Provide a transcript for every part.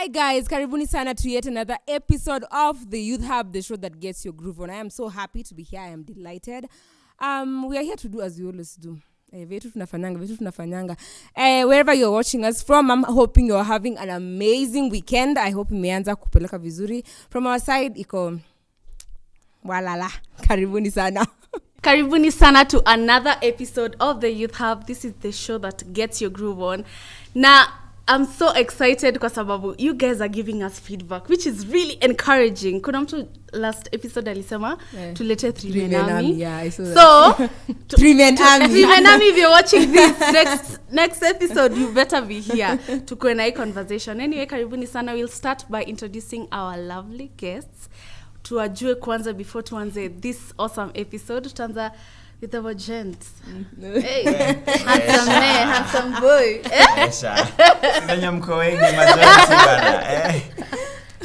Hi guys, karibuni sana to yet another episode of the Youth Hub, the show that gets your groove on. I am so happy to be here. I am delighted. We are here to do as we always do. Vetu tunafanyanga. Wherever you're watching us from, I'm hoping you're having an amazing weekend. I hope imeanza kupeleka vizuri. From our side, iko walala. Karibuni sana. Karibuni sana to another episode of the Youth Hub. This is the show that gets your groove on. Now, I'm so excited kwa sababu you guys are giving us feedback, which is really encouraging. Kuna mtu last episode alisema tulete 3 men army. Yeah, I saw that. So 3 men army. 3 men army, if you're watching this next episode, you better be here to go and conversation. Anyway, karibuni sana. We'll start by introducing our lovely guests. Tuwajue kwanza before tuanze this awesome episode. Tutaanza with our gents. Hey. Handsome man, handsome boy. Sina mko wengi majority bana.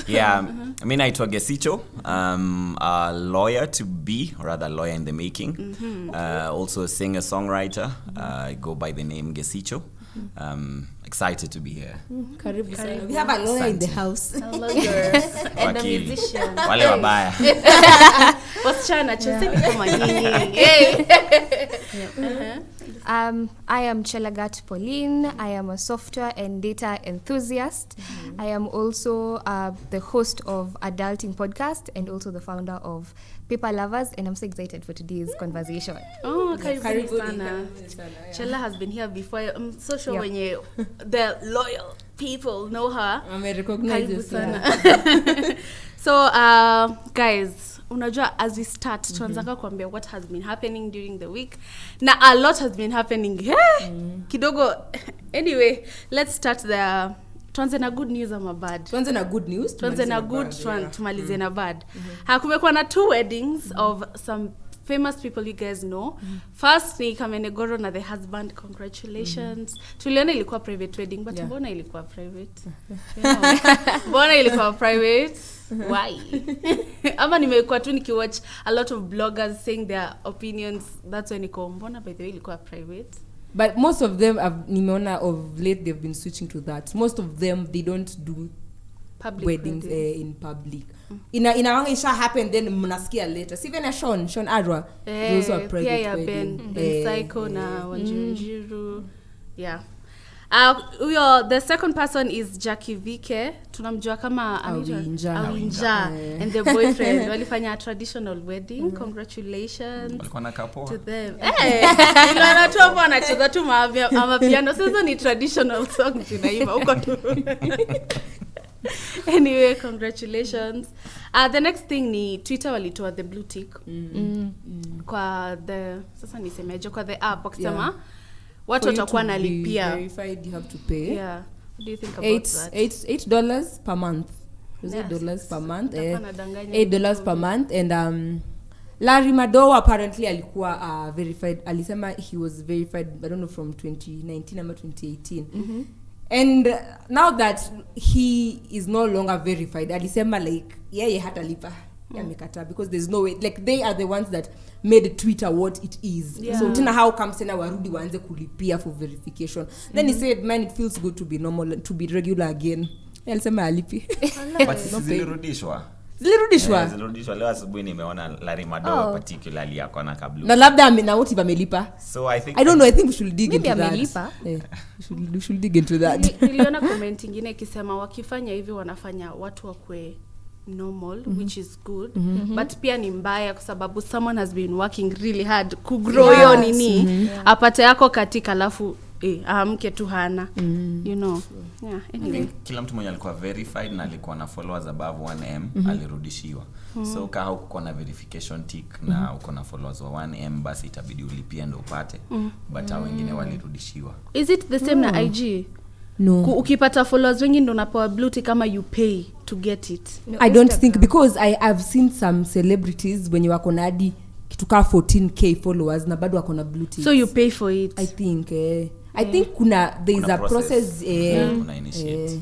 Yeah, I mean naitwa Gesicho. A lawyer to be, or rather lawyer in the making. Also a singer songwriter. I go by the name Gesicho. Excited to be here. Karibu. We have a lawyer in the house. A lawyer and a musician. Wale wabaya. Wasichana chezeni kama nyinyi. I am Chelagat Pauline. I am a software and data enthusiast. I am also the host of Adulting Podcast and also the founder of Paper Lovers, and I'm so excited for today's conversation. Oh, karibuni sana. Chela has been here before. I'm so sure when the loyal people know her. I'm recognized. So, guys, unajua as we start, tuanzanga kuambia what has been happening during the week. Na a lot has been happening. Kidogo. Anyway, let's start the tuanze na good news ama bad. Tuanze na good news. Tuanze na good, tumalize na bad. Kumekuwa na 2 weddings of some famous people you guys know. First ni Kamenegoro na the husband. Congratulations. Tuliona ilikuwa private wedding, but mbona ilikuwa private? Mbona ilikuwa private? Why? Ama nimekuwa tu nikiwatch a lot of bloggers saying their opinions. That's when niko mbona by the way ilikuwa private. But most of them nimeona of late they've been switching to that. Most of them they don't do public weddings in public. Inawanga isha happen then mnasikia later. See even Sean Arwa those are private wedding. Ben Psycho na Wanjunjiru. Yeah. The second person is Jackie Vike. Tunamjua kama Awinja and the boyfriend walifanya a traditional wedding. Congratulations. Walikuwa na kapo to them. Niliona tu hapo anacheza tu mapiano. Sasa ni traditional song tunaimba huko tu. Anyway, congratulations. The next thing ni Twitter walitoa the blue tick. Kwa the sasa nisemeje kwa the app wakisema watu watakuwa nalipia. Verified you have to pay. Yeah. What do you think about that? $8 per month. $8 per month. $8 per month and Larry Madowo apparently alikuwa verified. Alisema he was verified I don't know from 2019 or 2018. And now that he is no longer verified, alisema like hatalipa. Yamekata because there's no way, like they are the ones that made Twitter what it is. So tena how comes tena warudi waanze kulipia for verification. Then he said, man, it feels good to be normal, to be regular again. Alisema alipi. But zilirudishwa leo asubuhi nimeona Larry Madowo particularly yako na kablu. Na labda ameuti amelipa. So I think I don't know, I think we should dig into that. Amelipa. We should dig into that. Niliona comment nyingine ikisema wakifanya hivi wanafanya watu wakwe normal, which is good, but pia ni mbaya kwa sababu someone has been working really hard kugrow yo nini apate yako katika alafu aamke tu hana you know. Yeah, anyway. Kila mtu mwenye alikuwa verified na alikuwa na followers above 1M alirudishiwa. So kama uko na verification tick na uko na followers wa 1M basi itabidi ulipie ndio upate, but hao wengine walirudishiwa. Is it the same na IG? No. Ukipata followers wengi ndo unapewa blue tick kama you pay to get it. No, I don't think, because I've seen some celebrities when you wako na hadi kituka 14k followers na bado wako na blue tick. So you pay for it. I think there is a process kuna initiate.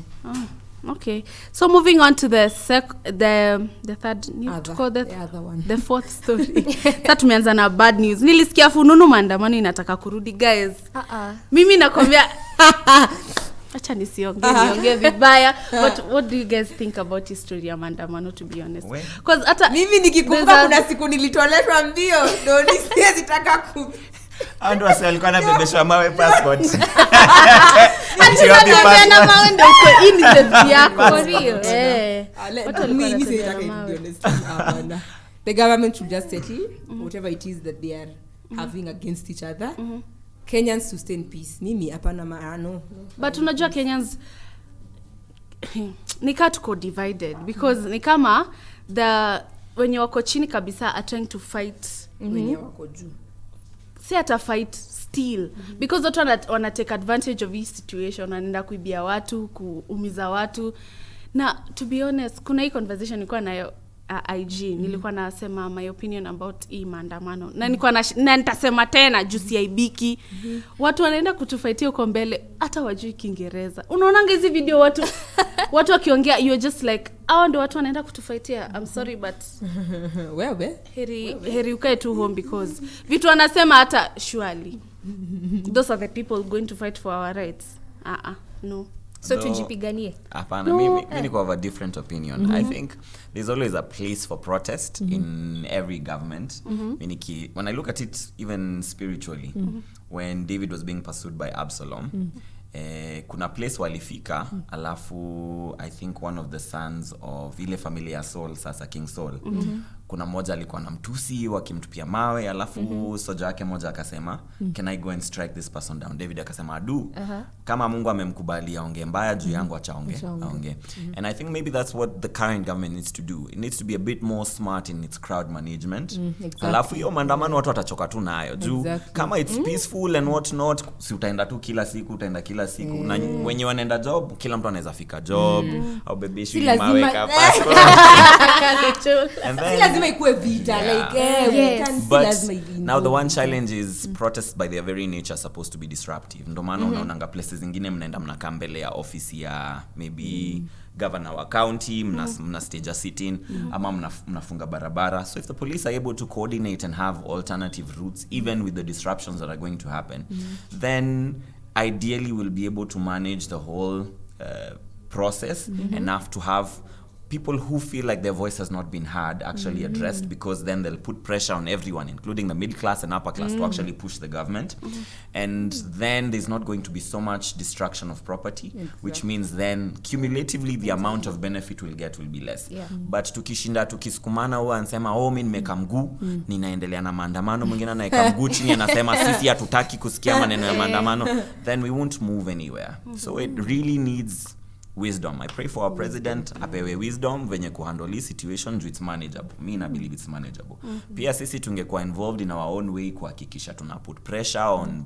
Okay. So moving on to the third news, the other one. The fourth story. Sasa tumeanza na bad news. Nilisikia fununu maandamano inataka kurudi guys. Mimi nakwambia acha niongee vibaya. What do you guys think about history ya maandamano, to be honest? Because hata mimi nikikumbuka kuna siku nilitolewa mbio ndio nisitaka ku ando wase alikuwa anabebeshwa mawe passport. Ati na mawe ndio uko innocent yako for real. Mimi sitaka hapana. The government should just settle whatever it is that they are having against each other. Kenyans to stay in peace. Mimi hapana maano. But unajua Kenyans nika tuko divided because ni kama wenye wako chini kabisa are trying to fight wenye wako juu. Si ata fight still because watu wana take advantage of this situation, wanaenda kuibia watu, kuumiza watu. Na to be honest, kuna hii conversation nilikuwa nayo IG, nilikuwa nasema my opinion about hii maandamano. Na nilikuwa na nitasema tena juu siaibiki. Watu wanaenda kutufaitia huko mbele hata wajui Kiingereza. Unaonanga hizi video watu wakiongea, you're just like, hao ndio watu wanaenda kutufaitia. I'm sorry but wewe heri ukae tu home because vitu wanasema hata surely those are the people going to fight for our rights. No. So tujipiganie. Hapana, mimi niko of a different opinion. I think there's always a place for protest in every government. When I look at it even spiritually, when David was being pursued by Absalom, kuna place walifika, alafu I think one of the sons of ile familia Saul, sasa King Saul, kuna mmoja alikuwa na mtusi wakimtupia mawe, alafu soja wake mmoja akasema, can I go and strike this person down? David akasema adu, kama Mungu amemkubalia aongee mbaya juu yangu achaonge. And I think maybe that's what the current government needs to do. It needs to be a bit more smart in its crowd management. Exactly. Alafu hiyo maandamano watu watachoka tu nayo juu kama it's peaceful and what not, si utaenda tu kila siku na wenye wanaenda job, kila mtu anaweza fika job au bebeshi mawe ka passport. And then lazima ikuwe vita now the one challenge is protests by their very nature supposed to be disruptive. Ndio maana unaonanga places zingine mnaenda mnakaa mbele ya office ya maybe governor wa county, mna stage a sit-in, ama mnafunga barabara. So if the police are able to coordinate and have alternative routes even with the disruptions that are going to happen, then ideally we'll be able to manage the whole process enough to have people who feel like their voice has not been heard actually addressed, because then they'll put pressure on everyone, including the middle class and upper class, to actually push the government. And then there's not going to be so much destruction of property, which means then cumulatively the amount of benefit we'll get will be less. But tukisukumana huwa ansema mimi nimeka mguu ninaendelea na maandamano, mwingine anaeka mguu chini anasema sisi hatutaki kusikia maneno ya maandamano, then we won't move anywhere. So it really needs wisdom. I pray for our president apewe wisdom venye kuhandle this situation juu it's manageable. I believe it's manageable. Pia sisi tungekuwa involved in our own way kuhakikisha tuna put pressure on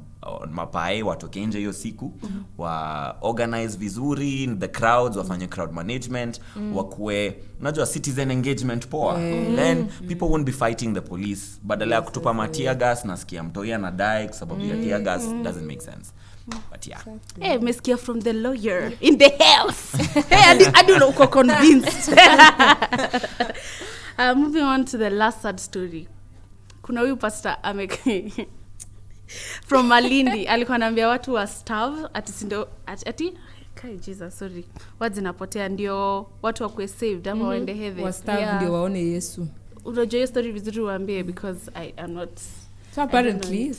mapae watoke nje hiyo siku, wa organize vizuri the crowds, wafanye crowd management, wakuwe unajua citizen engagement poa. Then people won't be fighting the police. Badala ya kutupa tear gas, nasikia mtoia na die kwa sababu ya tear gas, doesn't make sense. But yeah. Hey, meskia from the lawyer in the house. Hey, I don't know, uko convinced. Moving on to the last sad story. Kuna huyu pastor from Malindi alikuwa anaambia watu wa starve ati kai Jesus, sorry. Words zinapotea ndio watu wakuwe saved ama waende heaven. Wa starve ndio waone Yesu. Unajua hiyo story vizuri waambie because I am not. So apparently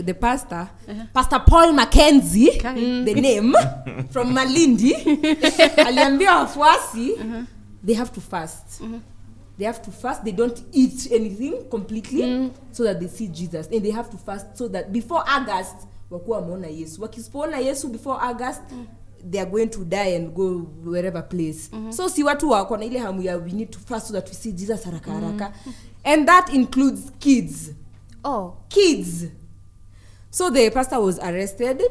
the pastor Pastor Paul Mackenzie, the name from Malindi, aliambia wafuasi they have to fast. They have to fast. They don't eat anything completely so that they see Jesus. And they have to fast so that before August wakuwa wameona Yesu. Wakisipoona Yesu before August, they are going to die and go wherever place. So si watu wako na ile hamu ya we need to fast so that we see Jesus haraka. And that includes kids. Kids. So the pastor was arrested.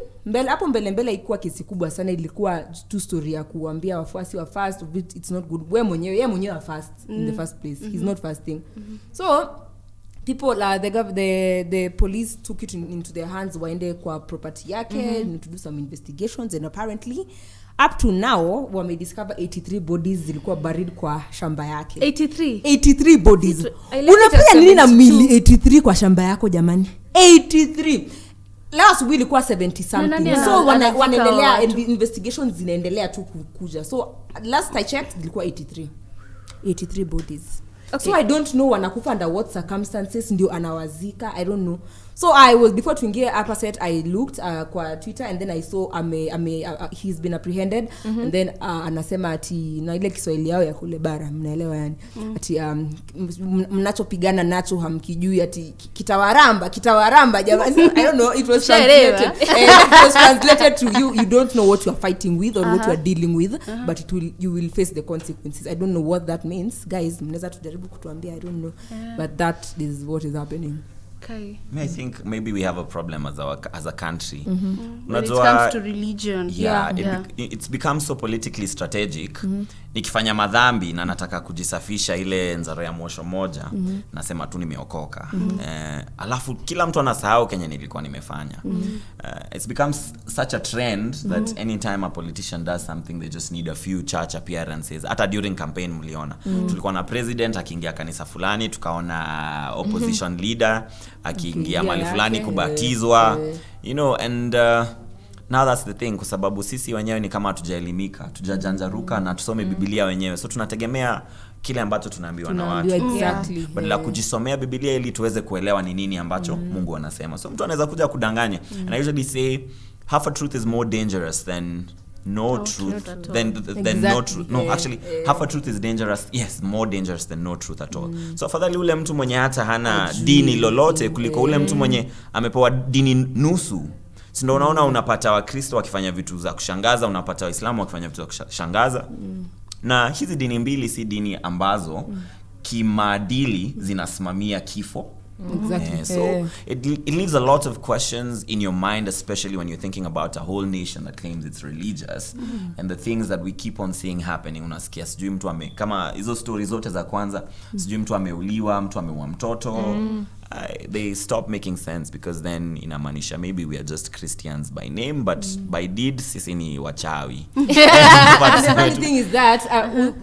Hapo mbele ikuwa kesi kubwa sana, ilikuwa tu story ya kuambia wafuasi wa fast, it's not good. Yeye mwenyewe wa fast in the first place. He's not fasting. So people the police took it into their hands, waende kwa property yake to do some investigations, and apparently up to now wame discover 83 bodies zilikuwa buried kwa shamba yake. 83 bodies. Unafanya nini na mili 83 kwa shamba yako jamani? 83. last week ilikuwa 70 something. So wanaendelea investigations zinaendelea tu kuja. So last I checked ilikuwa 83 bodies. Okay. So I don't know wanakufa under what circumstances ndio anawazika. I don't know. So I was, before tuingie hapa set, I looked kwa Twitter and then I saw he's been apprehended and then anasema ati na ile Kiswahili yao ya kule bara mnaelewa yani ati mnachopigana nacho hamkijui ati kitawaramba jamani. I don't know, it was translated to you don't know what you are fighting with or what you are dealing with but you will face the consequences. I don't know what that means. Guys, mnaweza tujaribu kutuambia. I don't know but that is what is happening. Okay. I think maybe we have a problem as a country. When it comes to religion. It's become so politically strategic. Nikifanya madhambi na nataka kujisafisha ile nzaro ya mwosho moja, nasema tu nimeokoka. Alafu kila mtu anasahau Kenya nilikuwa nimefanya. It's become such a trend that anytime a politician does something they just need a few church appearances. Hata during campaign mliona. Tulikuwa na president akiingia kanisa fulani, tukaona opposition leader akiingia mali fulani kubatizwa, you know, and now that's the thing, kwa sababu sisi wenyewe ni kama hatujaelimika, tujajanjaruka na tusome Biblia wenyewe, so tunategemea kile ambacho tunaambiwa na watu. Exactly. Badala kujisomea Biblia ili tuweze kuelewa ni nini ambacho Mungu anasema. So mtu anaweza kuja kudanganya. And I usually say half a truth is more dangerous than no truth than no truth. No, actually half a truth is dangerous. Yes, more dangerous than no truth at all. So afadhali ule mtu mwenye hata hana dini lolote kuliko ule mtu mwenye amepewa dini nusu. Si ndio unaona unapata Wakristo wakifanya vitu za kushangaza, unapata Waislamu wakifanya vitu za kushangaza. Na hizi dini mbili si dini ambazo kimaadili zinasimamia kifo. Exactly. So it leaves a lot of questions in your mind, especially when you're thinking about a whole nation that claims it's religious and the things that we keep on seeing happening. Unasikia sijui mtu kama hizo stories zote za kwanza, sijui mtu ameuliwa, mtu ameua mtoto. They stop making sense because then inamaanisha maybe we are just Christians by name but by deed sisi ni wachawi. But the funny thing is that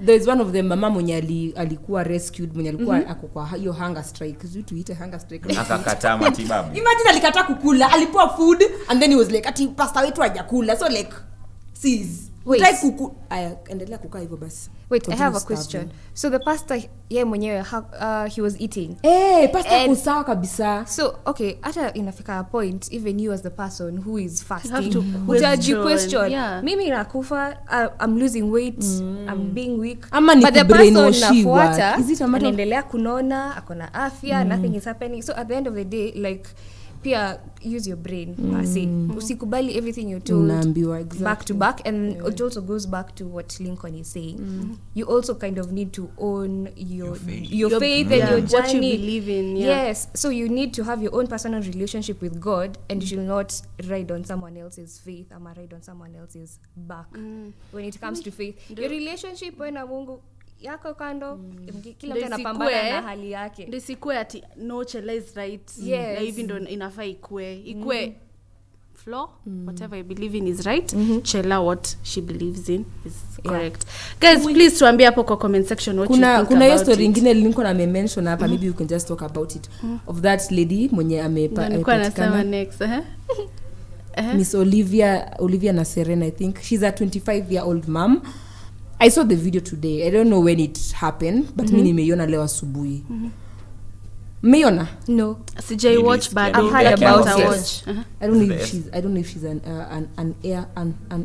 there's one of them mama mwenye alikuwa rescued, mwenye alikuwa ako kwa hiyo hunger strike. Is it to hunger strike? Akakataa matibabu. Imagine alikataa kukula, alipewa food and then he was like ati pastor wetu hajakula, so like sis endelea kukaa hivyo basi. Wait, I have a question. So the pastor yeye mwenyewe he was eating. Pastor kusawa kabisa. So okay, hata inafika a point even you as the person who is fasting you question. Yeah. Mimi nakufa, I'm losing weight, I'm being weak. But the person nafuata anaendelea kunona, akona afya, nothing is happening. So at the end of the day, like pia use your brain. Usikubali everything you're told exactly. back to back, and it also goes back to what Lincoln is saying. You also kind of need to own your faith and your journey, what you believe in. Yes, so you need to have your own personal relationship with God, and you should not ride on someone else's faith or ride on someone else's back. When it comes to faith, your relationship wewe na Mungu yako kando, kila mtu anapambana na hali yake. Ndio sikue ati no chela is right. Na hivi ndo inafaa ikue flow, whatever you believe in is right. Chela what she believes in is correct. Guys, please tuambie hapo kwa comment section what you think about it. Kuna hiyo story nyingine Lincoln amention hapa, maybe you can just talk about it, of that lady mwenye amepatikana next. Miss Olivia na Serena, I think she's a 25-year-old mom. I saw the video today. I don't know when it happened, but mimi nimeiona leo asubuhi. Mmeiona? No. Sijai watch but I've heard about it. Watch. I don't know if she's an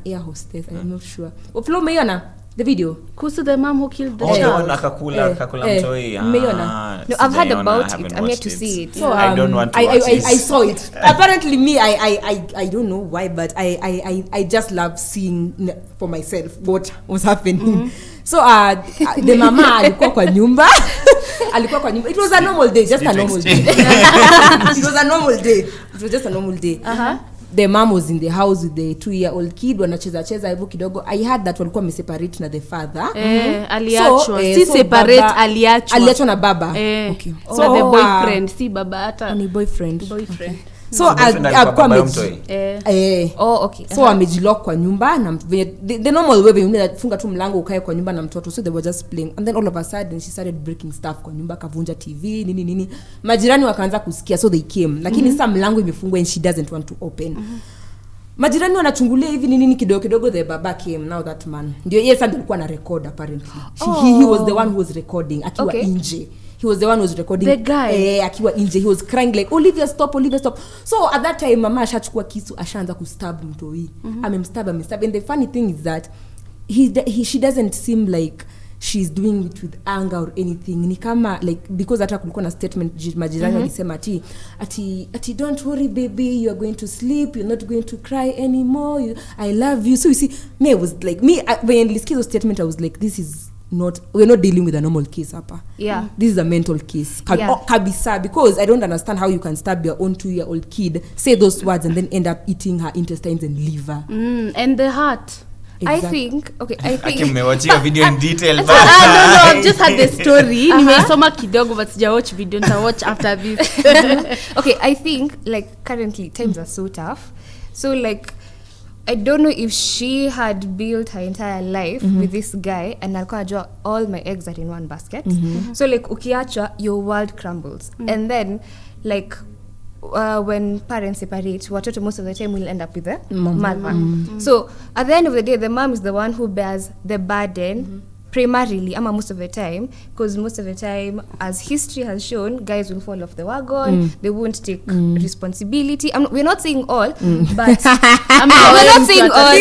air hostess. I'm not sure. Flo mmeiona the video? Kuhusu the mom who killed the child. Akakula mtoi. Mmeiona? No, I've heard about it. I'm yet to see it. So I don't want to watch it. I saw it. Apparently me, I don't know why, but I just love seeing for myself what was happening. So the mama alikuwa kwa nyumba. It was a normal day, just a normal day. It was a normal day. It was just a normal day. The mom was in the house with the 2-year-old kid, wanacheza hivyo kidogo. I heard that walikuwa separate na the father. Aliachwa. Si separate, aliachwa. Aliachwa na baba. Okay. So the boyfriend, si baba hata. Ni boyfriend. So alikuwa okay. So amejilock kwa nyumba na the normal way when unafunga tu mlango ukae kwa nyumba na mtoto, so they were just playing, and then all of a sudden she started breaking stuff kwa nyumba, kavunja TV nini, majirani wakaanza kusikia, so they came, lakini sasa mlango imefungwa and she doesn't want to open. Majirani wanachungulia hivi nini kidogo, the baba came. Now that man ndio yeye sasa alikuwa na record apparently. He was the one who was recording akiwa nje. He was the one who was recording the guy akiwa nje. He was crying like Olivia stop. So at that time mama ashachukua kisu, ashaanza kustab mtoi. Amemstab. And the funny thing is that she doesn't seem like she's doing it with anger or anything. Ni kama like, because hata kulikuwa na statement majirani walisema ati don't worry baby, you are going to sleep, you're not going to cry anymore, I love you. So you see, me was like, when I listened to the statement I was like, we're not dealing with a normal case hapa. Yeah. This is a mental case. Kabisa, because I don't understand how you can stab your own 2-year-old kid, say those words and then end up eating her intestines and liver. And the heart. Exactly. I think Nimewatchia video in detail. No, I've just had the story. Nimesoma kidogo but sija watch video, nita watch after this. Okay, I think like currently times are so tough. So like I don't know if she had built her entire life with this guy and alikuwa anajua all my eggs are in one basket. So like ukiachwa, your world crumbles. And then like when parents separate, watoto most of the time will end up with the mother. So at the end of the day, the mom is the one who bears the burden primarily, most of the time, because most of the time, as history has shown, guys will fall off the wagon. They won't take responsibility. We're not saying all, but we're not saying all.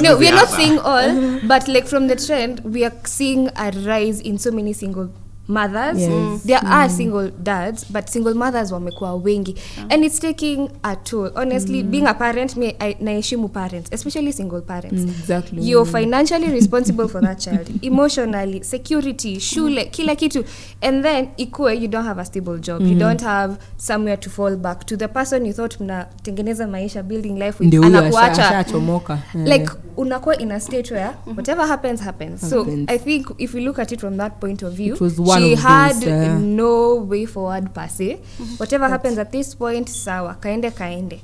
No, we're not saying all, but like from the trend, we are seeing a rise in so many single mothers. Yes. There are single dads, but single mothers wamekuwa wengi, and it's taking a toll. Honestly, being a parent, naeshimu parents, especially single parents. Exactly. You're financially responsible for that child, emotionally, security, shule, kila kitu, and then ikue you don't have a stable job. You don't have somewhere to fall back to. The person you thought mnatengeneza maisha, building life with, anakuacha. Like unakuwa in a state where whatever happens. So I think if we look at it from that point of view, she had no way forward per se. Whatever happens at this point, sawa, kaende.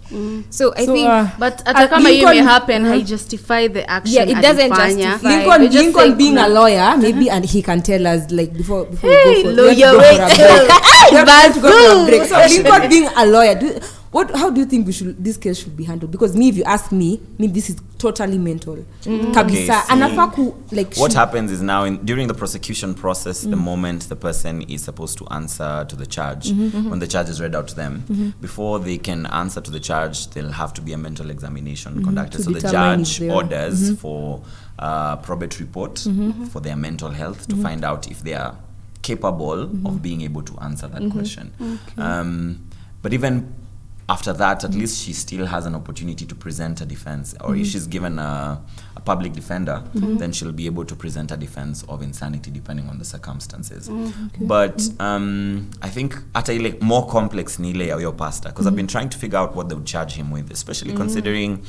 So I think, but hata kama hiyo may happen, I justify the action. Yeah, it doesn't justify. Lincoln being a lawyer, maybe, and he can tell us like before we go for a break. So Lincoln being a lawyer, how do you think this case should be handled? Because if you ask me, this is totally mental. Kabisa. Okay, what happens is now during the prosecution process, the moment the person is supposed to answer to the charge, when the charge is read out to them, before they can answer to the charge, there'll have to be a mental examination conducted. So the judge orders for probate report for their mental health to find out if they are capable of being able to answer that question. But even after that, at least she still has an opportunity to present a defense, or if she's given a public defender, then she'll be able to present a defense of insanity depending on the circumstances. But I think at a more complex ni ile ya your pastor, because I've been trying to figure out what they would charge him with, especially considering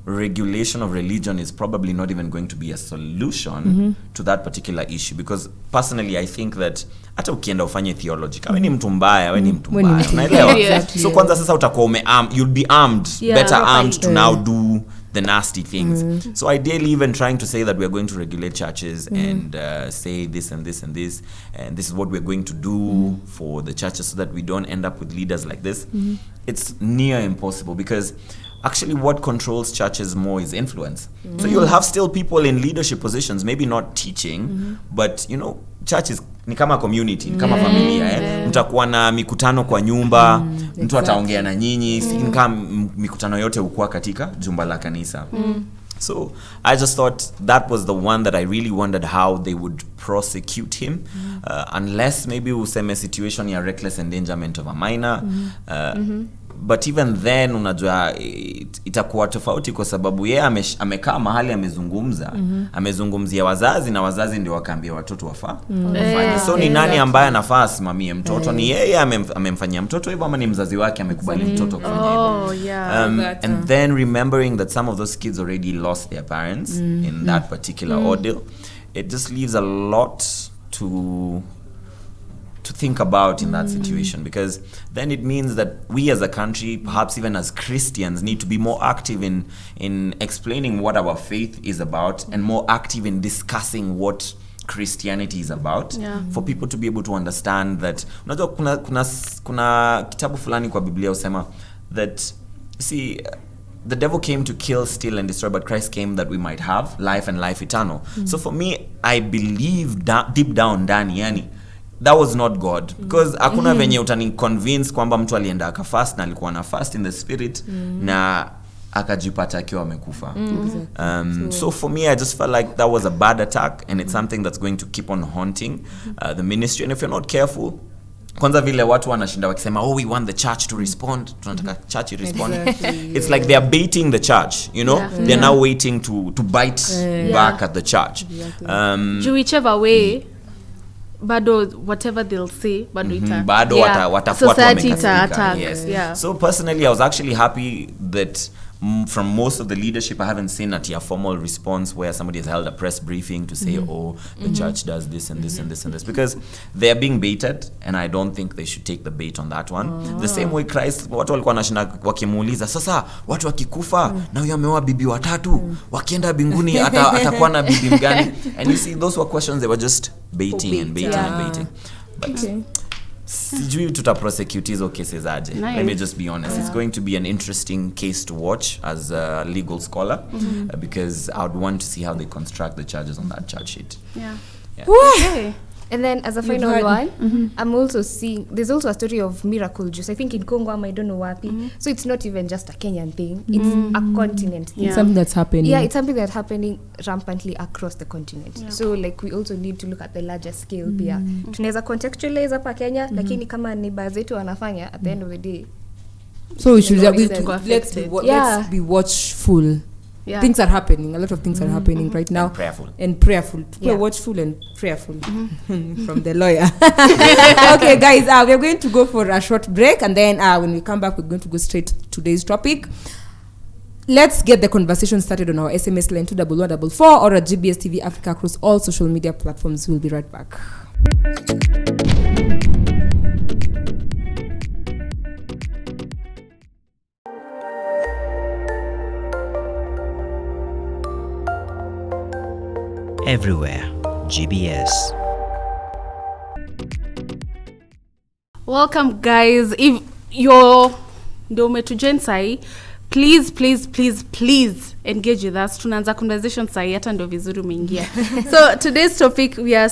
regulation of religion is probably not even going to be a solution to that particular issue, because personally I think that hata ukienda ufanye theology, wewe ni mtu mbaya, unaelewa? So kwanza sasa utakuwa you'll be armed, better armed to now do the nasty things. So ideally, even trying to say that we're going to regulate churches and say this and this and this, and this is what we're going to do for the churches so that we don't end up with leaders like this, it's near impossible, because actually what controls churches more is influence. So you'll have still people in leadership positions, maybe not teaching, but church is ni kama community, ni kama familia. Mtakuwa na mikutano kwa nyumba, mtu ataongea na nyinyi, si kama mikutano yote ukua katika jumba la kanisa. So I just thought that was the one that I really wondered how they would prosecute him, unless maybe useme situation ya reckless endangerment of a minor. But even then unajua itakuwa tofauti, kwa sababu yeye amekaa mahali amezungumzia wazazi, na wazazi ndio wakaambia watoto wafanye. So ni nani ambaye anafaa asimamie mtoto? Ni yeye amemfanyia mtoto hivyo, ama ni mzazi wake amekubali mtoto kufanya hivyo? And then remembering that some of those kids already lost their parents in that particular ordeal, it just leaves a lot to to think about in that situation, because then it means that we as a country, perhaps even as Christians, need to be more active in explaining what our faith is about, and more active in discussing what Christianity is about, for people to be able to understand that. Unajua kuna kitabu fulani kwa Biblia usema that, see, the devil came to kill, steal, and destroy, but Christ came that we might have life and life eternal. So for me, I believe deep down ndani, yani that was not God, because hakuna venye utani convince kwamba mtu alienda akafast na alikuwa na fast in the spirit na akajipata akiwa amekufa. So for me, I just felt like that was a bad attack, and it's something that's going to keep on haunting the ministry. And if you're not careful, kwanza vile watu wanashinda wakisema, we want the church to respond, tunataka church respond. It's like they are baiting the church, you know. They're now waiting to bite back at the church. Whichever way, bado whatever they'll say, bado watafuatwa attack. Yes. So personally, I was actually happy that from most of the leadership, I haven't seen a formal response where somebody has held a press briefing to say, the church does this and this and this and this, because they are being baited, and I don't think they should take the bait on that one. The same way Christ, watu walikuwa nashinda wakimuuliza, sasa watu wakikufa na huyo ameoa bibi watatu, wakienda mbinguni atakuwa na bibi mgani? And you see, those were questions they were just baiting and baiting. But sijui tutaprosecute hizo cases aje. Let me just be honest. It's going to be an interesting case to watch as a legal scholar, because I would want to see how they construct the charges on that charge sheet. Okay. And then as a final one, I'm also seeing, there's also a story of miracle juice. I think in Congo, I don't know wapi. So it's not even just a Kenyan thing. It's a continent thing. It's something that's happening. Yeah, it's something that's happening rampantly across the continent. So like we also need to look at the larger scale pia. Tunaweza contextualize hapa Kenya, lakini kama ni baadhi wanafanya at the end of the day. So we should let's be watchful. Things are happening. A lot of things are happening right now. And prayerful. Watchful and prayerful. From the lawyer. Okay, guys, we are going to go for a short break, and then when we come back, we're going to go straight to today's topic. Let's get the conversation started on our SMS line 21144 or at GBS TV Africa across all social media platforms. We'll be right back. Everywhere, GBS. Welcome, guys. If you're ndo umetujoin sai, please engage with us. Tunaanza conversation sai, hata ndo vizuri umeingia. So today's topic, we are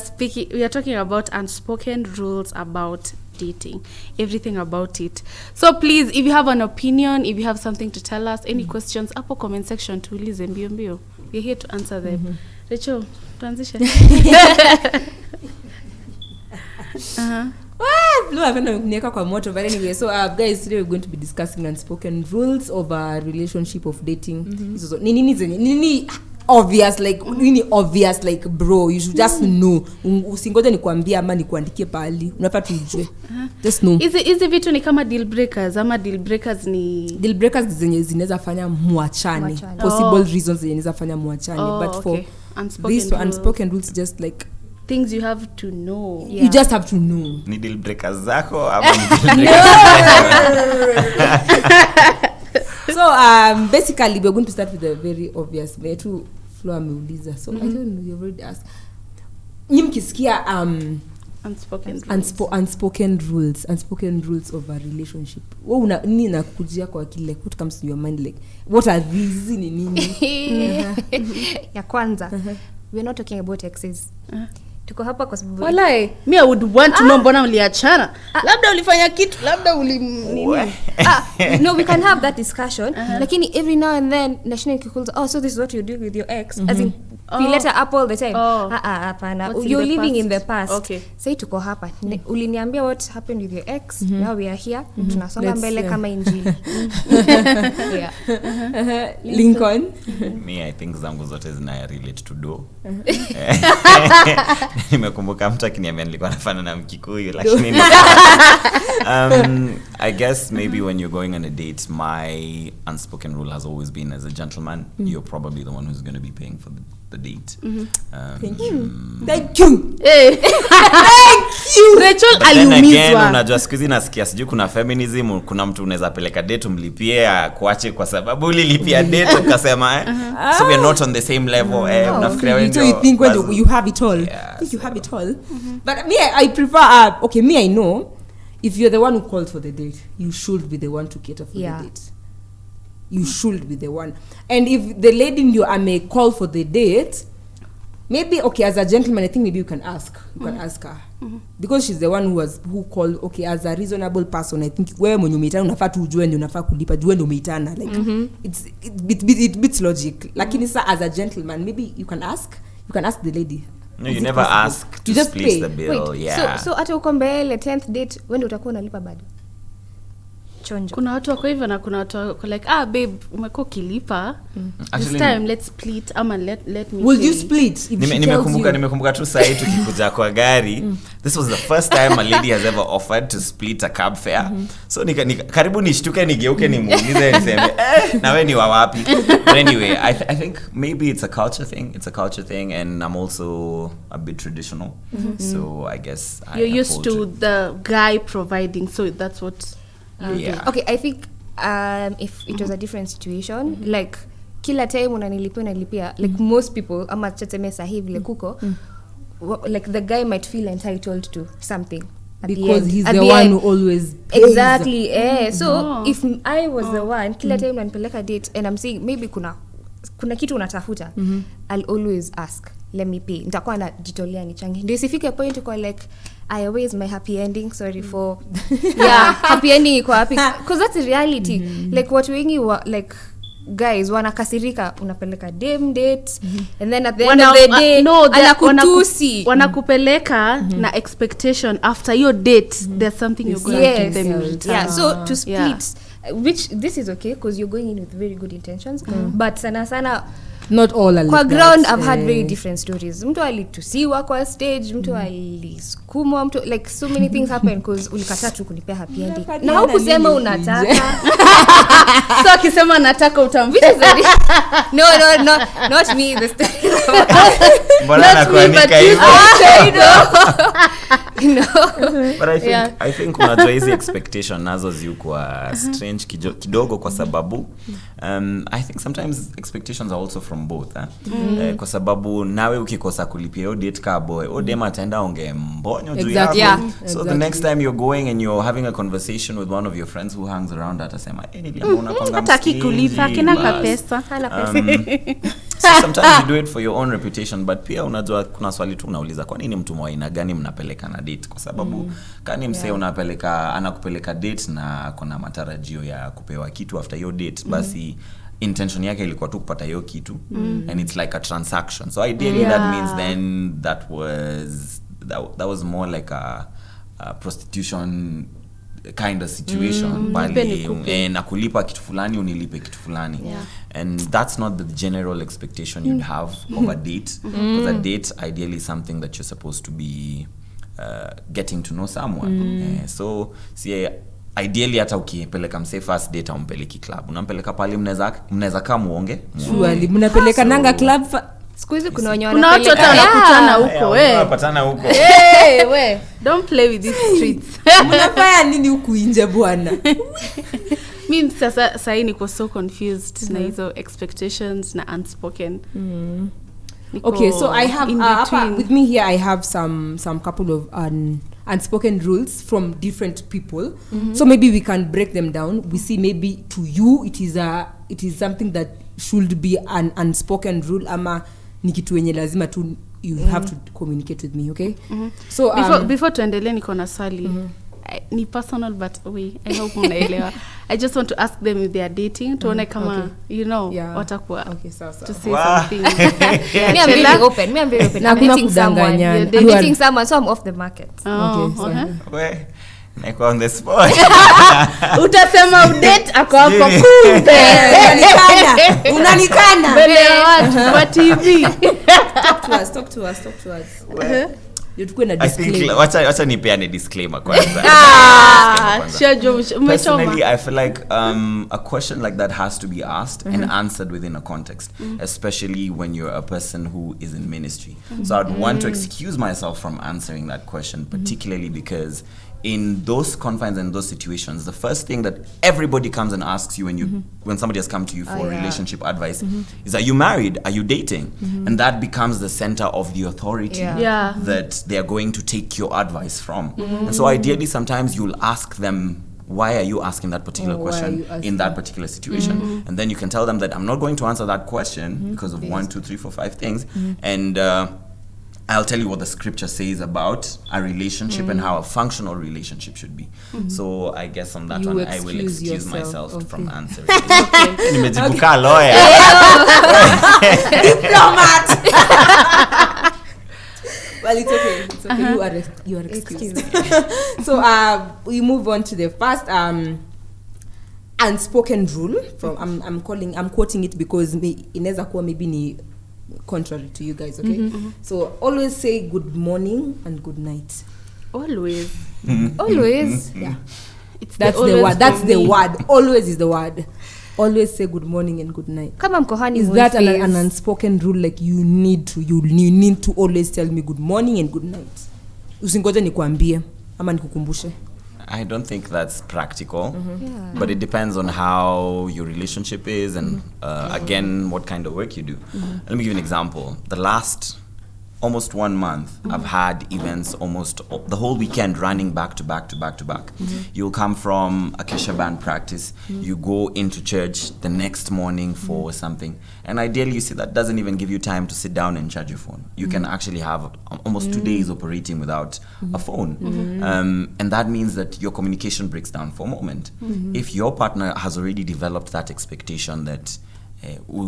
talking about unspoken rules about dating, everything about it. So please, if you have an opinion, if you have something to tell us, any questions, hapo comment section tuulize mbio. We're here to answer them. Rachel, transition. But anyway, so guys, today we're going to be discussing unspoken rules of a relationship of dating. Nini obvious like bro, you should just know. Usingoje nikwambie ama nikuandikie pali, unafaa tujue. Just know. Hizi vitu ni kama deal breakers ama deal breakers zenye zinaweza fanya muachane. Possible reasons zenye zinaweza fanya muachane, but for unspoken rules, just like things you have to know. You just have to know. Ni deal breakers zako ama ni deal So basically we're going to start with the very obvious. Metu Flo ameuliza. So I don't know, you've already asked. Nimkisikia unspoken rules of a relationship. Wewe nini nakujia kwa akili, like what comes to your mind, like what are these nini? Ya kwanza, we're not talking about exes. Tuko hapa kwa sababu walai me I would want to know mbona mliachana. Labda ulifanya kitu, labda nini. No, we can have that discussion. Lakini every now and then national calls, so this is what you do with your ex, as in we let her up all the time. Hapana, you're living in the past. Okay. Say tuko hapa. Uliniambia what happened with your ex. Now we are here. Tunasonga mbele kama injili. Lincoln. Me, I think zangu zote zina relate to do. Nimekumbuka mtu akiniambia nilikuwa nafanya na Mkikuyu, lakini I guess maybe when you're going on a date, my unspoken rule has always been, as a gentleman, you're probably the one who's going to be paying for the the date. Thank you. Hey. Thank you. Rachel aliumizwa. Unajua siku hizi nasikia sijui kuna feminism, kuna mtu unaweza peleka date umlipie kuache kwa sababu ulilipia date ukasema so we are not on the same level. Unafikiria wewe you think when you have it all. Yeah, think you have it all. But me I prefer okay, me I know if you're the one who called for the date, you should be the one to cater for the date. You should be the one. And if the lady may call for the date, maybe okay, as a gentleman I think maybe you can ask ask her because she's the one who called. Okay, as a reasonable person I think wewe mwenye umeitana unafaa tu ujue ndio unafaa kulipa, jue ndio umeitana, like it beats logic. Lakini sa as a gentleman maybe you can ask the lady. No, you never ask to split the bill. Wait, yeah. So hata uko mbele 10th date wewe ndio utakuwa unalipa bado. Chonjo. Kuna watu wako hivyo na kuna watu wako like babe umekuwa kilipa. This time let's split ama let me. Will you split? Nimekumbuka tu saa hii tukikuja kwa gari. This was the first time a lady has ever offered to split a cab fare. So karibu nishtuke nigeuke nimuulize niseme na wewe ni wa wapi? But anyway, I think maybe it's a culture thing and I'm also a bit traditional. So I guess you're used to the guy providing, so that's what Okay, I think if it was a different situation, like kila time unanilipia like most people ama chatseme sahi vile kuko like the guy might feel entitled to something because he's the one who always pays. Exactly. So if I was the one kila time unanipeleka date and I'm saying maybe kuna kitu unatafuta, I'll always ask, let me pay. Nitakuwa najitolea nichange. Ndio isifike point kwa like I always my happy ending, sorry for happy ending iko happy because that's the reality. Like watu wengi like guys wanakasirika unapeleka date and then at the end of the day anakutusi wanakupeleka na expectation after your date there's something you're going to give them. So to split which this is okay because you're going in with very good intentions, but sana not all kwa ground I've had very different stories. Mtu alitusiwa kwa stage, mtu alisukumwa, mtu like so many things happen because ulikataa tu kunipea happy ending na hukusema unataka. So akisema nataka utamvicha. No, not me this time. Mbona nakuanika hivyo? No. But I think unajua hizi expectation nazo zikuwa strange kidogo kwa sababu I think sometimes expectations are also from both kwa sababu nawe ukikosa kulipia hiyo date ka boy dema ataenda ongembonyo juu yako. So the next time you're going and you're having a conversation with one of your friends who hangs around atasema niliamona kwanga hataki kulipa kina kapesa hana pesa. So sometimes you do it for your own reputation, but pia unajua kuna swali tu unauliza kwa nini mtu mwaina gani mnapeleka na date, kwa sababu kani msee anakupeleka date na kuna matarajio ya kupewa kitu after your date, basi intention yake ilikuwa tu kupata hiyo kitu and it's like a transaction. So ideally that means then that was more like a prostitution kind of situation, bali na kulipa kitu fulani unilipe kitu fulani, and that's not the general expectation you'd have of a date, because a date ideally is something that you're supposed to be getting to know someone. So see, ideally hata ukipeleka mse first date umpeleki club, unampeleka pale mnaweza kama muonge surely mnapeleka nanga club siku hizi kuna wenye wanapeleka wanakutana huko wanapatana huko we don't play with these streets. Mnafanya nini huku nje bwana? Mimi sasa niko so confused na hizo expectations na unspoken. Okay, so I have with me here I have some couple of unspoken rules from different people. So maybe we can break them down. We see maybe to you it is something that should be an unspoken rule ama ni kitu yenye lazima tu you have to communicate with me, okay? So before tuendelee niko na swali. Ni personal but I hope mnaelewa. I just want to ask them if they are dating, tuone kama you know watakuwa to say something. Me I'm very open. I'm dating someone. You're dating someone, so I'm off the market. Okay. Niko on the spot. Utasema udate ako hapo kumbe. Unanikana. Mbele ya watu kwa TV. Talk to us. Ndio tukue na I think disclaimer. wacha nipeane disclaimer kwanza. Personally, I feel like a question like that has to be asked and answered within a context, especially when you're a person who is in ministry. So I'd want to excuse myself from answering that question, particularly because in those confines and those situations, the first thing that everybody comes and asks you when somebody has come to you for relationship advice is, are you married? Are you dating? And that becomes the center of the authority that they are going to take your advice from. And so ideally, sometimes you'll ask them, why are you asking that particular question in that particular situation? And then you can tell them that I'm not going to answer that question because of 1, 2, 3, 4, 5 things. And I'll tell you what the scripture says about a relationship and how a functional relationship should be. So I guess on that You one, I will excuse yourself. myself from answering. Nimejibuka lawyer. Well, it's okay. It's okay. You are excused. So we move on to the first unspoken rule. From I'm quoting it because inaweza kuwa maybe ni contrary to you guys, okay? So always say good morning and good night. Always. Always. Yeah. That's the word. That's the word. Always is the word. Always say good morning and good night. Kama mko honeymoon Is that an phase. unspoken rule? Like you need to always tell me good morning and good night. Usingoje nikwambie ama nikukumbushe. I don't think that's practical, but it depends on how your relationship is and again, what kind of work you do. Let me give you an example. The last almost 1 month, I've had events almost the whole weekend running back to back. You'll come from a Kesha band practice, you go into church the next morning for something, and ideally you see that doesn't even give you time to sit down and charge your phone. You can actually have almost 2 days operating without a phone, and that means that your communication breaks down for a moment. If your partner has already developed that expectation that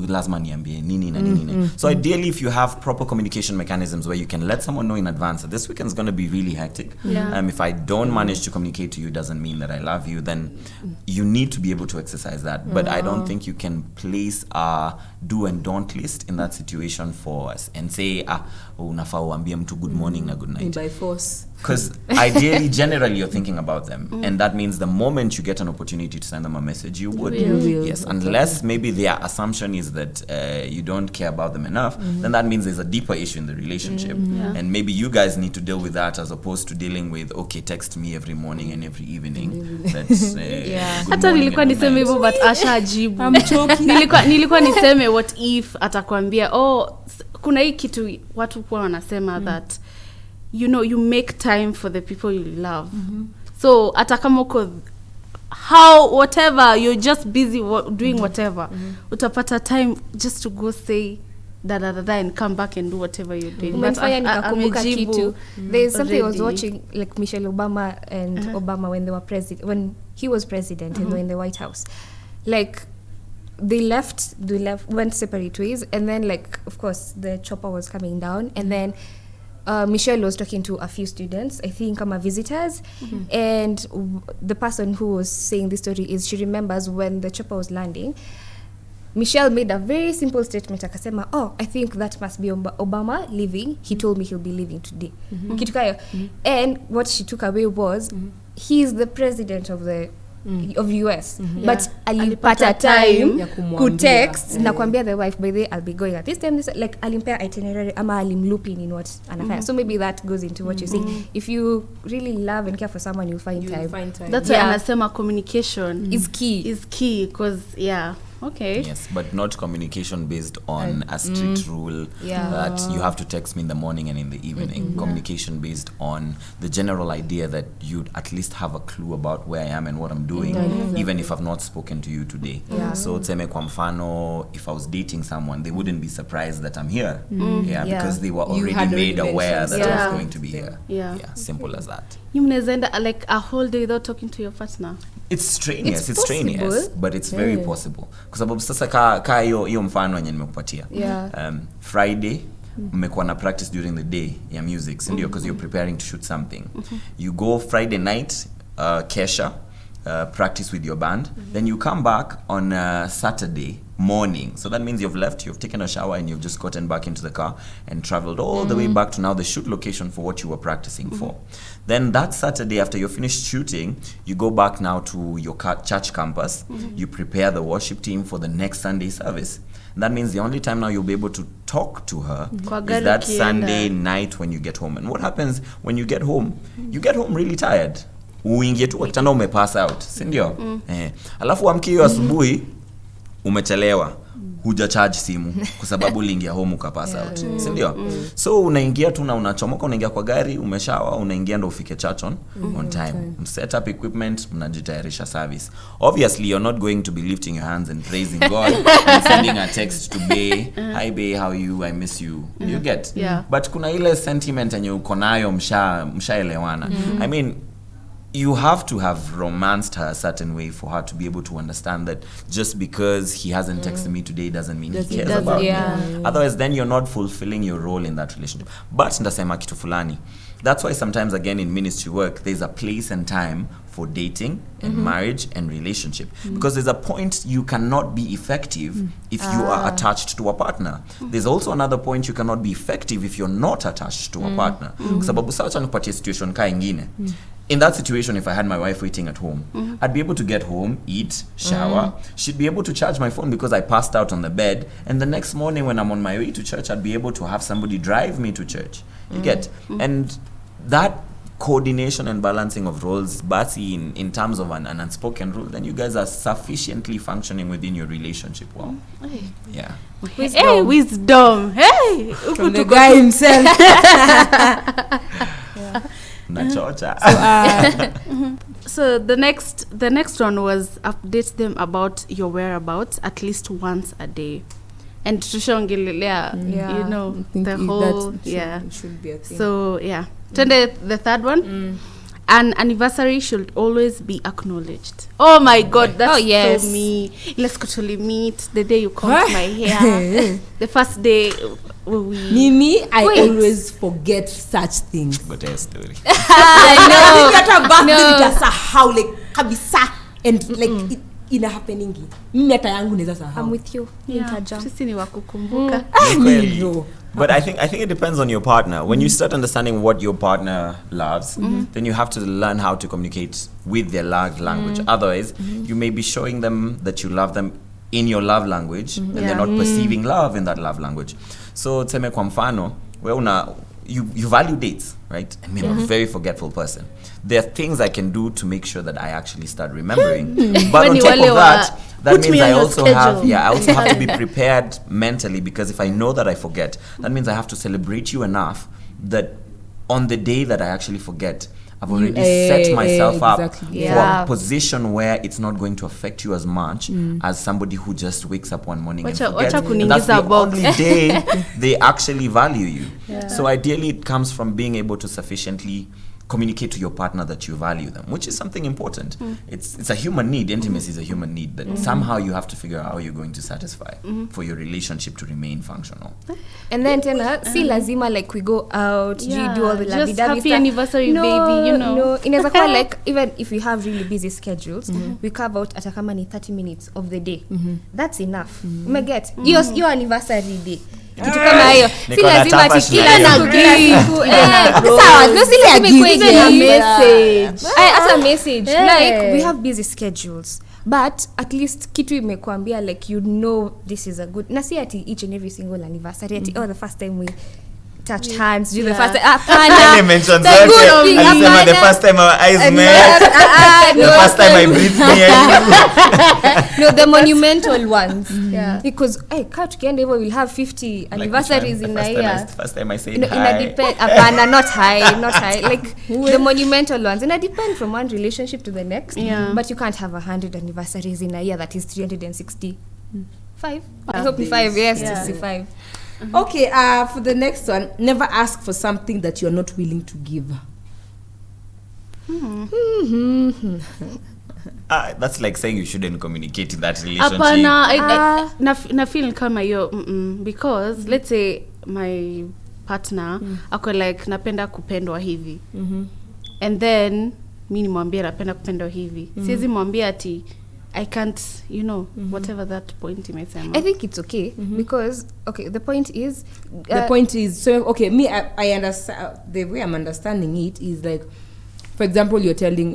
lazima niambie nini na nini. So ideally, if you have proper communication mechanisms where you can let someone know in advance that this weekend is going to be really hectic. If I don't manage to communicate to you, doesn't mean that I love you. Then you need to be able to exercise that. But I don't think you can place a do and don't list in that situation for us and say, unafaa uambie mtu good morning na good night. By force. Because ideally, generally, you're thinking about them. And that means the moment you get an opportunity to send them a message, you would. Yes, unless maybe their assumption is that you don't care about them enough, then that means there's a deeper issue in the relationship. And maybe you guys need to deal with that as opposed to dealing with, okay, text me every morning and every evening. That's hata nilikuwa niseme hivyo but Asha ajibu. Nilikuwa niseme what if atakwambia kuna hii kitu watu kwa wanasema that you know you make time for the people you love. So hata kama uko whatever you're just busy doing whatever, utapata time just to go say da and come back and do whatever you're doing. Umefanya nikakumbuka kitu. There's something I was watching, like Michelle Obama and Obama when he was president and in the White House. Like they went separate ways, and then like of course the chopper was coming down, and then Michelle was talking to a few students, I think visitors, and the person who was saying this story is she remembers when the chopper was landing, Michelle made a very simple statement akasema, I think that must be Obama leaving. He told me he'll be leaving today. Kitu kayo. And what she took away was he's the president of the of US, but alipata time ku text na kuambia the wife, by the way I'll be going at this time, like alimpea itinerary ama alimlooping in what anafanya. So maybe that goes into what you're saying. If you really love and care for someone, you'll find time. That's why anasema communication is key because okay. Yes, but not communication based on a strict rule that you have to text me in the morning and in the evening. Communication based on the general idea that you'd at least have a clue about where I am and what I'm doing, even if I've not spoken to you today. So tseme kwa mfano, if I was dating someone, they wouldn't be surprised that I'm here. Because they were already made aware that I was going to be here. Simple as that. You mnaweza enda like a whole day without talking to your partner. It's strenuous, but it's very possible. Kwa sababu sasa ka hiyo mfano yenye nimekupatia. Friday mmekuwa na practice during the day ya music, ndio, because you're preparing to shoot something. You go Friday night, Kesha, practice with your band. Then you come back on Saturday morning. So that means you've left, you've taken a shower, and you've just gotten back into the car and traveled all the way back to now the shoot location for what you were practicing for. Then that Saturday, after you're finished shooting, you go back now to your church campus. You prepare the worship team for the next Sunday service. That means the only time now you'll be able to talk to her is that Sunday night when you get home. And what happens when you get home? You get home really tired. Uingie tu kitanda umepass out, si ndio? Alafu amki hiyo asubuhi umechelewa. Huja charge simu kwa sababu uliingia home ukapass out, si ndio? So unaingia tu na unachomoka, unaingia kwa gari, umeshawa, unaingia ndo ufike church on time. Set up equipment, mnajitayarisha service. Obviously you're not going to be lifting your hands and praising God and sending a text to Bae, hi Bae, how are you, I miss you. You get? But kuna ile sentiment yenye uko nayo mshaelewana. I mean, you have to have romanced her a certain way for her to be able to understand that just because he hasn't texted me today doesn't mean he cares about me. Otherwise, then you're not fulfilling your role in that relationship. But ndasema kitu fulani. That's why sometimes again in ministry work, there's a place and time for dating and marriage and relationship. Because there's a point you cannot be effective if you are attached to a partner. There's also another point you cannot be effective if you're not attached to a partner. Sababu sacha nikupatie situation ka ingine. In that situation, if I had my wife waiting at home, I'd be able to get home, eat, shower. She'd be able to charge my phone because I passed out on the bed. And the next morning when I'm on my way to church, I'd be able to have somebody drive me to church. You get? And that coordination and balancing of roles, basi in terms of an unspoken rule, then you guys are sufficiently functioning within your relationship well. Yeah. Wisdom. Hey! From the guy himself. So the next one was update them about your whereabouts at least once a day, and tushongelelea you know the whole should be a thing. So the third one, an anniversary should always be acknowledged. Oh my God, that's so me. Let's totally meet the day you comb my hair, the first day. Mimi, I always forget such things. But a story. How like kabisa and like ina happening. Mimi hata yangu naweza sahau. I'm with you. Sisi ni wakukumbuka. But I think it depends on your partner. When you start understanding what your partner loves, then you have to learn how to communicate with their love language. Otherwise, you may be showing them that you love them in your love language, and they're not perceiving love in that love language. So tseme kwa mfano, you value dates, right? And me, I'm a very forgetful person. There are things I can do to make sure that I actually start remembering. But on top of that means I also have to be prepared mentally, because if I know that I forget, that means I have to celebrate you enough that on the day that I actually forget, I've already set myself up for a position where it's not going to affect you as much as somebody who just wakes up one morning and forgets. And that's the only day they actually value you. So ideally it comes from being able to sufficiently communicate to your partner that you value them, which is something important. It's a human need. Intimacy is a human need that somehow you have to figure out how you're going to satisfy for your relationship to remain functional. And then tena si lazima like we go out, you do all the lovey-dovey stuff. Happy anniversary, baby, you know. No, inaweza kuwa like even if we have really busy schedules, we carve out hata kama ni 30 minutes of the day. That's enough. Umeget? Your anniversary day. Kitu kama hiyo. Si lazima ati kila siku. Sawa, no si lazima a message. Hata message. Like we have busy schedules. But at least kitu imekuambia like you know this is a good. Na si ati each and every single anniversary ati the first time we touched hands, the first time the first time our eyes met, the first time I breathed no, the monumental ones. Because tukienda hivyo we'll have 50 anniversaries in a year. First time I said hi. Depend not high like the monumental ones, and it depends from one relationship to the next. But you can't have 100 anniversaries in a year that is 365. I hope 5 years to see 5. Okay, for the next one, never ask for something that you're not willing to give. That's like saying you shouldn't communicate in that relationship. Na feel kama hiyo because let's say my partner ako like napenda kupendwa hivi. And then mimi nimwambie napenda kupenda hivi. Siwezi mwambia ati I can't, whatever that point imesema. I think it's okay because the point is so okay, me I understand the way I'm understanding it is like, for example, you're telling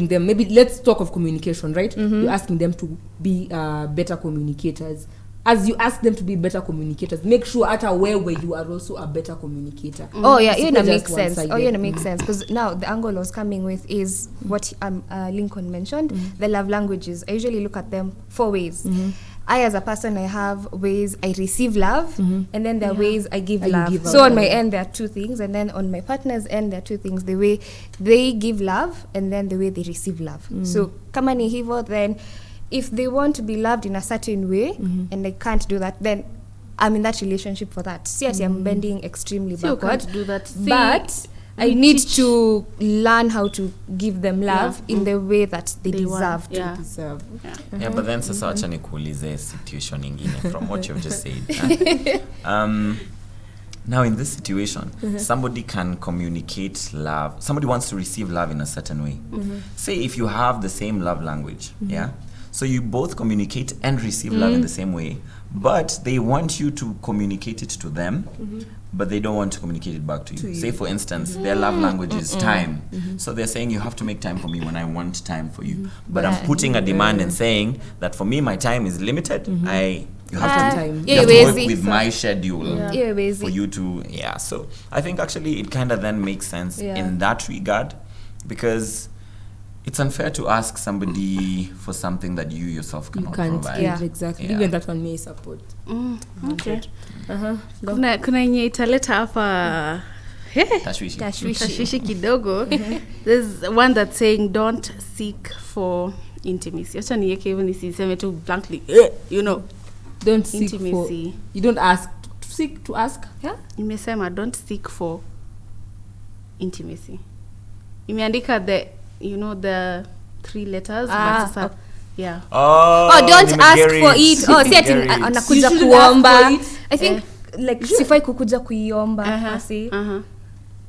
them, maybe let's talk of communication, right? You're asking them to be better communicators. As you ask them to be better communicators, make sure hata wewe you are also a better communicator. Oh yeah, it makes sense. It makes sense because now the angle I was coming with is what Lincoln mentioned, the love languages. I usually look at them 4 ways. I as a person, I have ways I receive love, and then there are ways I give love. So on my end there are 2 things, and then on my partner's end there are 2 things: the way they give love and then the way they receive love. So kama ni hivyo, then if they want to be loved in a certain way and they can't do that, then I'm in that relationship for that. See, I'm bending extremely backward. Do that. But I need to learn how to give them love in the way that they deserve to deserve. Yeah, but then sasa acha nikuulize situation ingine from what you've just said. Now in this situation, somebody can communicate love. Somebody wants to receive love in a certain way. Say if you have the same love language, so you both communicate and receive love in the same way, but they want you to communicate it to them, but they don't want to communicate it back to you. Say for instance, their love language is time. So they're saying you have to make time for me when I want time for you. But I'm putting a demand and saying that for me my time is limited. You have to work with my schedule for you to so I think actually it kind of then makes sense in that regard, because it's unfair to ask somebody for something that you yourself cannot provide. Exactly. Even that one may support. Okay. Kuna yenye italeta hapa tashwishi kidogo. There's one that's saying don't seek for intimacy. Acha niweke hivyo nisiseme tu blankly. Don't seek intimacy. For, you don't ask to ask. Nimesema don't seek for intimacy. Imeandika the the 3 letters, but sasa don't ask for it. Si ati anakuja kuomba. I think like sifai kukuja kuiomba basi.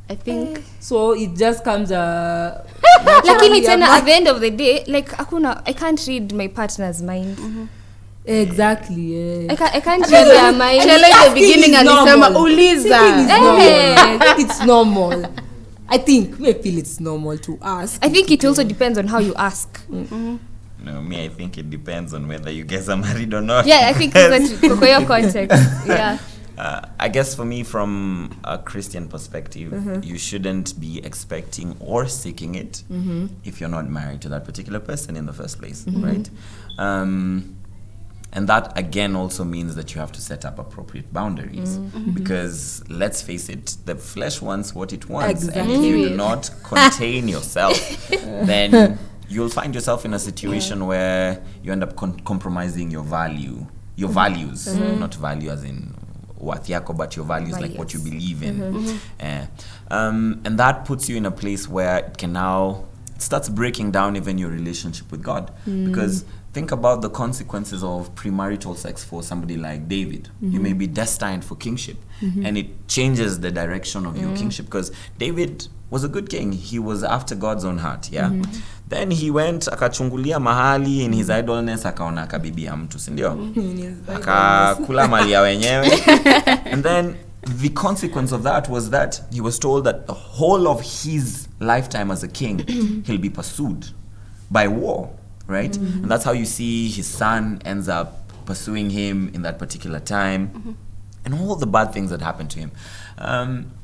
I think so it just comes lakini tena at the end of the day, like I can't read my partner's mind. Exactly. I can't read their mind. Like the beginning alisema uliza. It's normal. I think we feel it's normal to ask. I think it also depends on how you ask. No, me, I think it depends on whether you guys are married or not. Yeah, I think that's for your context. Yeah. I guess for me, from a Christian perspective, you shouldn't be expecting or seeking it if you're not married to that particular person in the first place, right? And that again also means that you have to set up appropriate boundaries, because let's face it, the flesh wants what it wants. Exactly. And if you do not contain yourself, then you'll find yourself in a situation where you end up compromising your values, not value as in worth yako, but your values, like what you believe in. And that puts you in a place where it starts breaking down even your relationship with God, because think about the consequences of premarital sex for somebody like David. You may be destined for kingship, and it changes the direction of your kingship, because David was a good king. He was after God's own heart, Then he went akachungulia mahali in his idleness, akaona akabibia mtu, si ndio? Akakula mali ya wenyewe. And then the consequence of that was that he was told that the whole of his lifetime as a king, he'll be pursued by war. Right? And that's how you see his son ends up pursuing him in that particular time, and all the bad things that happened to him.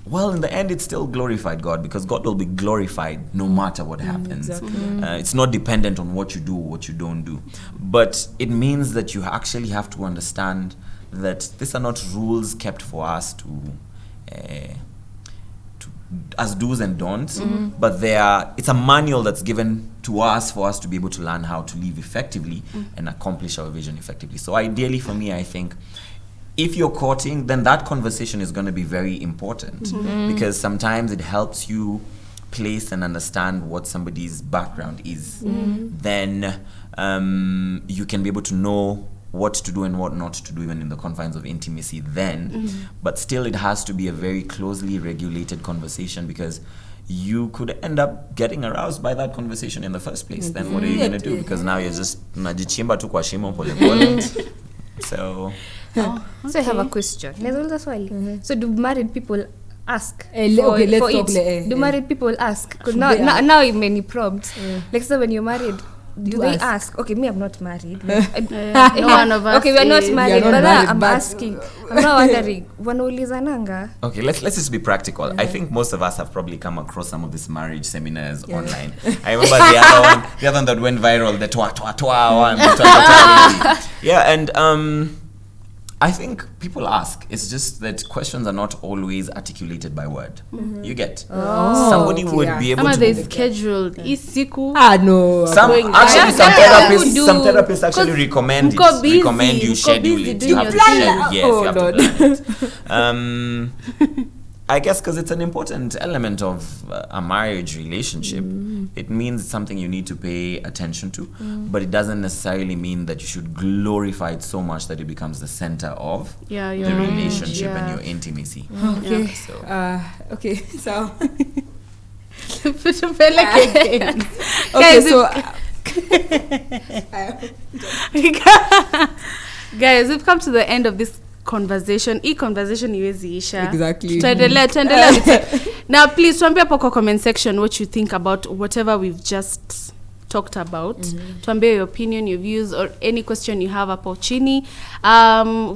Well, in the end, it still glorified God, because God will be glorified no matter what happens. Exactly. It's not dependent on what you do or what you don't do. But it means that you actually have to understand that these are not rules kept for us to as do's and don'ts, but it's a manual that's given to us for us to be able to learn how to live effectively and accomplish our vision effectively. So ideally for me, I think if you're courting, then that conversation is going to be very important, because sometimes it helps you place and understand what somebody's background is. Then you can be able to know what to do and what not to do, even in the confines of intimacy then. But still, it has to be a very closely regulated conversation, because you could end up getting aroused by that conversation in the first place. Then what are you going to do? Because now you're just najichimba tu kwa shimo pole pole. So So I have a question. So do married people ask? Let's do married people ask? Because now it many prompts. Like so when you're married, do they ask? Okay, me I'm not married. No one of us. Okay, we are not married, not but married, I'm but asking. I'm not wondering. Wanaulizananga. okay, let's just be practical. I think most of us have probably come across some of these marriage seminars online. I remember the other one that went viral, the twa one. Yeah, and I think people ask. It's just that questions are not always articulated by word. You get? Somebody would be able to... they scheduled. Isiku. No. Some therapists actually recommend you schedule it. You have to schedule. Yes, you have to plan it. I guess because it's an important element of a marriage relationship. It means it's something you need to pay attention to, but it doesn't necessarily mean that you should glorify it so much that it becomes the center of the relationship and your intimacy. Okay. So. Okay, so... Okay, so... guys, we've come to the end of this conversation. Conversation iwezi isha. Exactly. Tuendelea. Now please tuambie hapo kwa comment section what you think about whatever we've just talked about. Tuambie your opinion, your views, or any question you have hapo chini.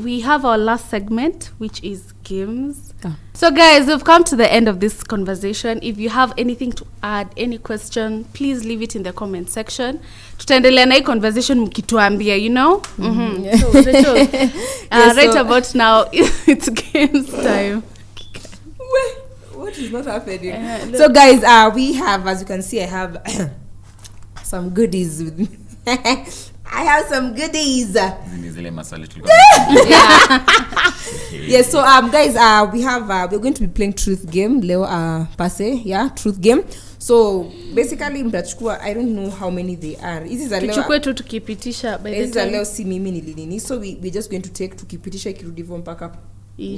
We have our last segment, which is games. So guys, we've come to the end of this conversation. If you have anything to add, any question, please leave it in the comment section. Tutaendelea na hii conversation mkituambia, you know? So, Rachel, right about now, it's games time. What is not happening? So guys, we have, as you can see, I have some goodies with me. I have some goodies. Yes, so guys, we're going to be playing truth game. Leo passe, truth game. So basically mtachukua, I don't know how many they are. This is a leo. Tuchukue tu tukipitisha by the time. Leo si mimi ni nini. So we're just going to take tukipitisha ikirudi from mpaka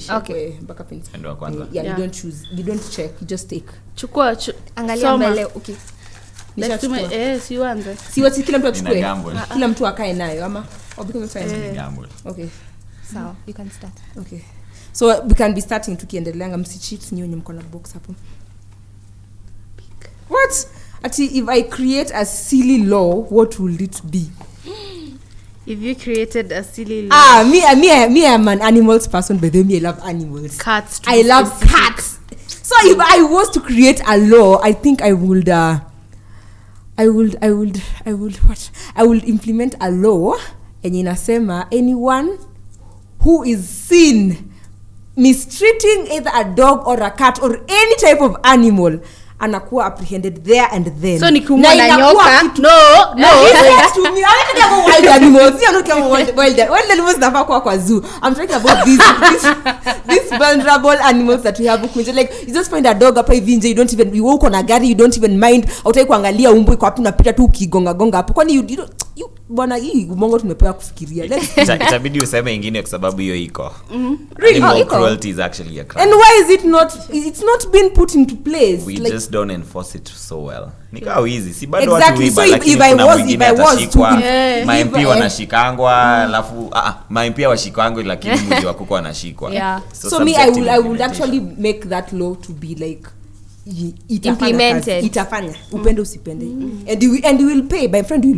Okay. Mpaka pins. Yeah, you don't choose. You don't check. You just take. Chukua angalia mbele. Okay. Si uanze. Si wati kila mtu achukue. Kila mtu akae nayo ama because of time. Okay. So, you can start. Okay. So we can be starting tukiendelea msicheat nyinyi mko na box hapo. What? Ati if I create a silly law, what will it be? If you created a silly law. Me I'm an animals person, but then I love animals. Cats. I love cats. So if I was to create a law, I think I would implement a law and inasema anyone who is seen mistreating either a dog or a cat or any type of animal anakuwa apprehended there and then. So nikiumwa na nyoka. No. To me, I'm not talking about wild animals. I'm not talking about wild animals nafa kwa zoo. I'm talking about these vulnerable animals that we have huku. Like you just find a dog hapa hivi nje, you walk on a gari, you don't even mind. Hautai kuangalia umbu iko hapo unapita tu ukigonga hapo. Kwani you bwana hii umongo tumepewa kufikiria. Itabidi useme nyingine kwa sababu hiyo iko. Really? Cruelty is actually a crime. And why is it not? It's not been put into place. We like, just don't enforce it so well. Nikawa easy. Si bado watu exactly. wiba, So lakini if I kuna was mwingine atashikwa. Ma-MP wanashikangwa, alafu ma-MP washikangwa lakini mwili wa kuku anashikwa. Yeah. So me I would actually make that law to be like implemented. Itafanya upende usipende. And you will pay, my friend, you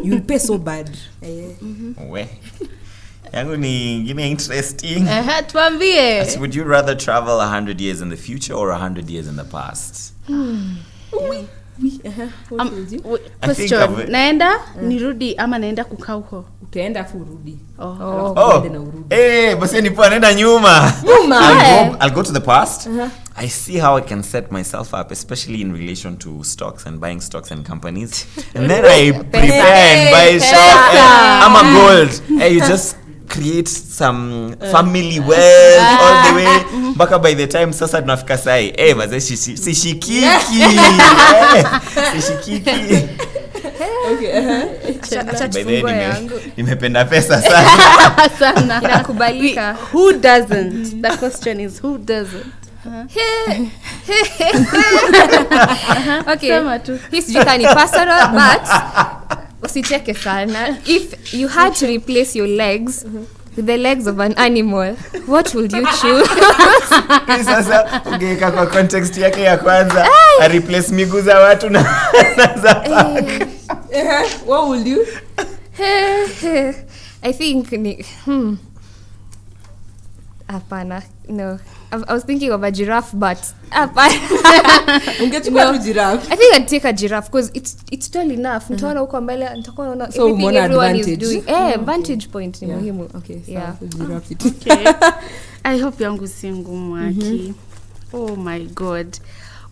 will pay so bad. We yangu ni ingine interesting. Tuambie. Would you rather travel 100 years in the future or 100 years in the past? Question. Naenda nirudi ama naenda kukaa huko? Utaenda afu urudi. Basi nipo naenda nyuma. I'll go to the past. I see how I can set myself up, especially in relation to stocks and buying stocks and companies. And then I prepare and buy stocks. I'm a gold. You just create some family wealth all the way mpaka by the time sasa tunafika sai baze sishikiki sishikiki. Nimependa pesa sana. Inakubalika. Who doesn't? The question is who doesn't? Okay. Sema tu. Hii sijui kama ni personal, but usicheke sana. If you had to replace your legs with the legs of an animal, what would you choose? Sasa ungeweka kwa context yake ya kwanza, a replace miguu za watu na za paka. What would you? I think Apana. No. I was thinking of a giraffe, but Ungechukua tu giraffe. I think I'd take a giraffe because it's tall enough. Nitaona huko mbele, nitakuwa naona So everything everyone is advantage. doing. Vantage point ni muhimu. Okay, so Yeah. giraffe. Okay. I hope yangu si ngumu aki. Oh my god.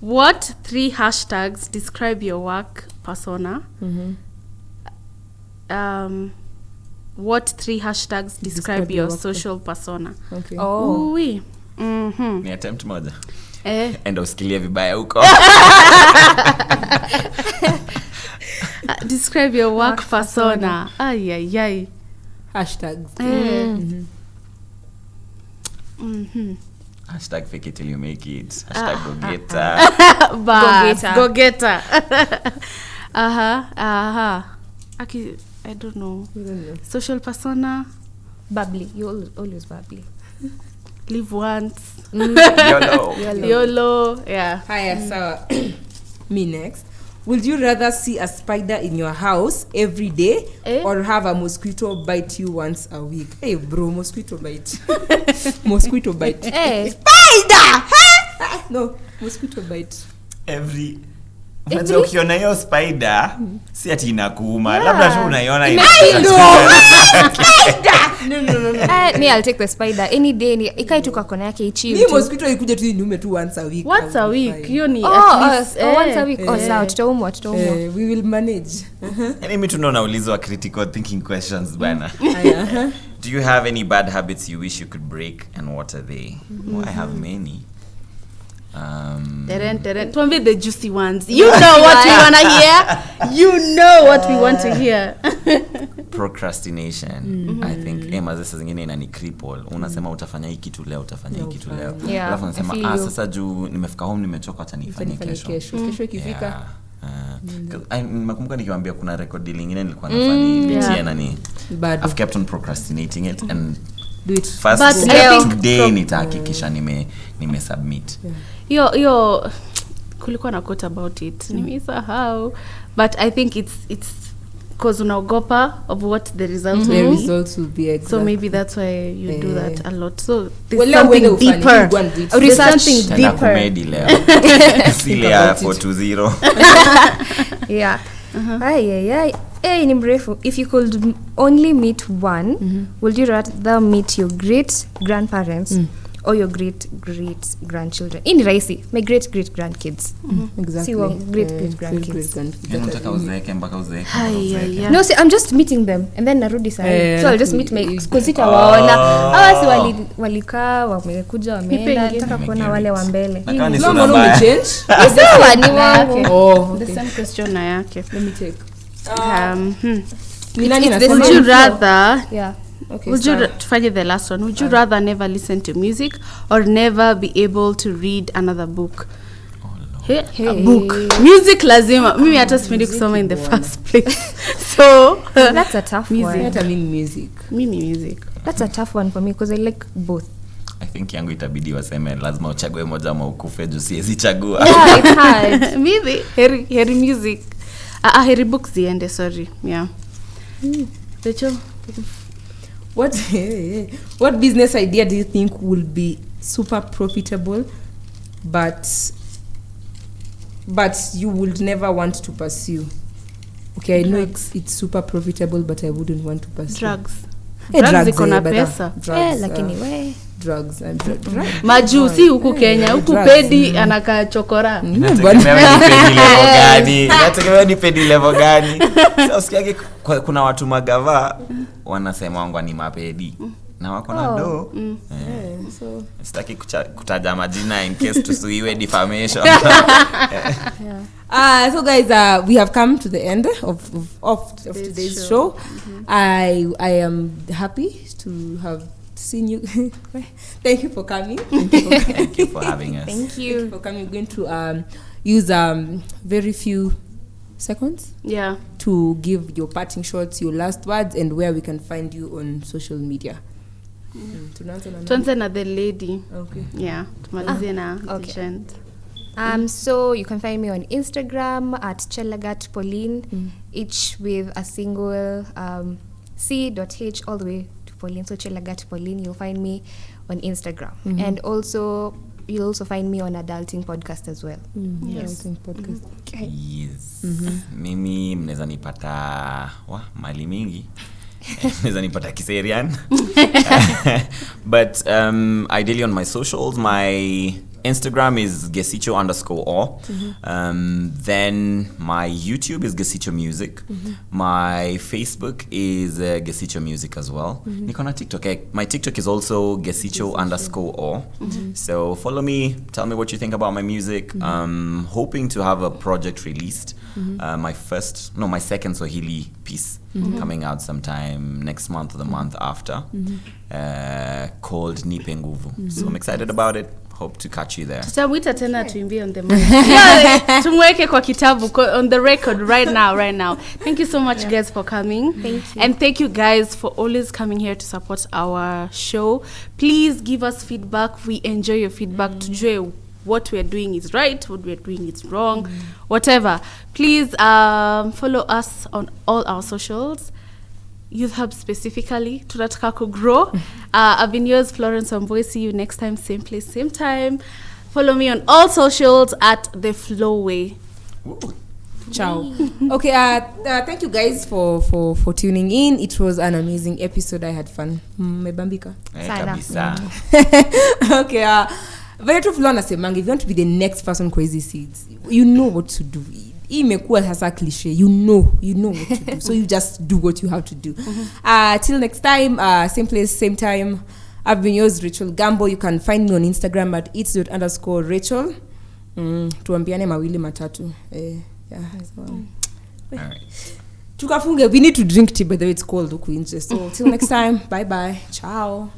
What 3 hashtags describe your work persona? What 3 hashtags describe your social persona? Okay. Oh. Oui. Ni attempt moja. Enda usikilie vibaya huko. Describe your work persona. Ay. Hashtags. Hashtag fake it till you make it. Hashtag go getter. Go getter. Aki, I don't know. Social persona. Bubbly. You always bubbly. Live once. YOLO. Yeah. Haya, sawa. Me next. Would you rather see a spider in your house every day or have a mosquito bite you once a week? Hey bro, mosquito bite. Mosquito bite. Hey. Spider! No, mosquito bite. Every unajua ukiona hiyo spider si ati inakuuma, labda tu unaiona No. Me, I'll take the spider any day. Ikai tu kakona yake ichill. Ni mosquito ikuje tu inume tu once a week. Once a week. Hiyo ni at least once a week. Sawa, tutaumwa. We will manage. Yaani mimi tunaulizwa critical thinking questions bana. Do you have any bad habits you wish you could break and what are they? Oh, I have many. Tuambie the juicy ones. You know what we want to hear. You know what we want to hear. Procrastination. I think sasa zingine inani cripple. Unasema utafanya hii kitu leo, Yeah, alafu unasema sasa juu nimefika home nimechoka, acha nifanye kesho. Kesho ikifika. Nakumbuka nikiwaambia kuna record deal nyingine nilikuwa nafanya nani. I've kept on procrastinating it and do it first day nitahakikisha nime submit. Yo kulikuwa na quote about it. Nimesahau, but I think it's because unaogopa of what the results will be. Exactly. So maybe that's why you do that a lot. So there's something deeper. There's something deeper. Comedy leo. Silia 420. Yeah. Ay. Hey, ni mrefu. If you could only meet one, would you rather meet your great grandparents or your great grandchildren? Ini rahisi. My great grandkids. Exactly. See, great grandkids. Unataka uzeeke mpaka uzeeke. No, see, I'm just meeting them and then narudi sahi. So I'll just meet my kusita waona. Hawa si walikaa wamekuja wameenda, nataka kuona wale wa mbele. Nakani No, sura no, mbaya. change. Sawa ni wangu. The same question na yake. Let me check. Would you rather tufanye the last one. Would you rather never listen to music or never be able to read another book? A book. Music lazima. Mimi hata sipendi kusoma in the first place. So that's a tough one. Hata music. Mimi music. That's a tough one for me because I like both. I think yangu itabidi waseme lazima uchague moja ama ukufe juu siwezi chagua. Yeah, it's hard. Maybe heri music. Heri books ziende, sorry. Yeah. Rachel, what business idea do you think will be super profitable but you would never want to pursue? Okay, I know it's super profitable but I wouldn't want to pursue. Drugs ziko na pesa. Lakini we drugs and majusi huku Kenya, huku pedi anakaa chokora. Nategemea ni pedi level gani. Sasa usikiage kuna watu magava wanasema wangu ni mapedi na wako na do. So sitaki kutaja majina in case tusiwe defamation. So guys, we have come to the end of today's show. I am happy to have seeing you. Thank you for coming. Thank you for having us. Thank you. For coming. We're going to use very few seconds to give your parting shots, your last words, and where we can find you on social media. Tuanze na the lady. Okay. Yeah, tumalizie na okay. So you can find me on Instagram at Chelagat Pauline, each with a single C.H all the way to Pauline. So Chelagat Pauline, you'll find me on Instagram. And also, you'll also find me on Adulting Podcast as well. Yes. Adulting Podcast. Okay. Yes. Mimi mnaweza nipata mali mingi. Mnaweza nipata Kiserian. But ideally on my socials, my Instagram is Gesicho_o. Then my YouTube is Gesicho Music. My Facebook is Gesicho Music as well. Niko na TikTok. My TikTok is also Gesicho_o. So follow me. Tell me what you think about my music. Hoping to have a project released. My second Swahili piece coming out sometime next month or the month after, called Nipe Nguvu. So I'm excited about it. Hope to catch you there. Tutamwita tena tuimbie on the mic. Tumweke kwa kitabu on the record right now. Thank you so much guys for coming. Thank you. And thank you guys for always coming here to support our show. Please give us feedback. We enjoy your feedback. Tujue what we're doing is right, what we're doing is wrong, whatever. Please follow us on all our socials. Youth Hub specifically, tunataka kugrow. I've been yours, Florence Wamboi. See you next time, same place, same time. Follow me on all socials at The Flowway. Ciao. Okay, thank you guys for tuning in. It was an amazing episode. I had fun. Mebambika. Kabisa. Okay, very true. Florence Semang, if you want to be the next person Crazy Seeds, you know what to do. Imekuwa hasa cliche. You know what to do. So you just do what you have to do. Till next time, same place, same time. I've been yours, Rachel Gambo. You can find me on Instagram at its._Rachel. Tuambiane mawili matatu. Alright. Tukafunge. We need to drink tea, by the way, it's cold. So till next time, bye-bye. Ciao.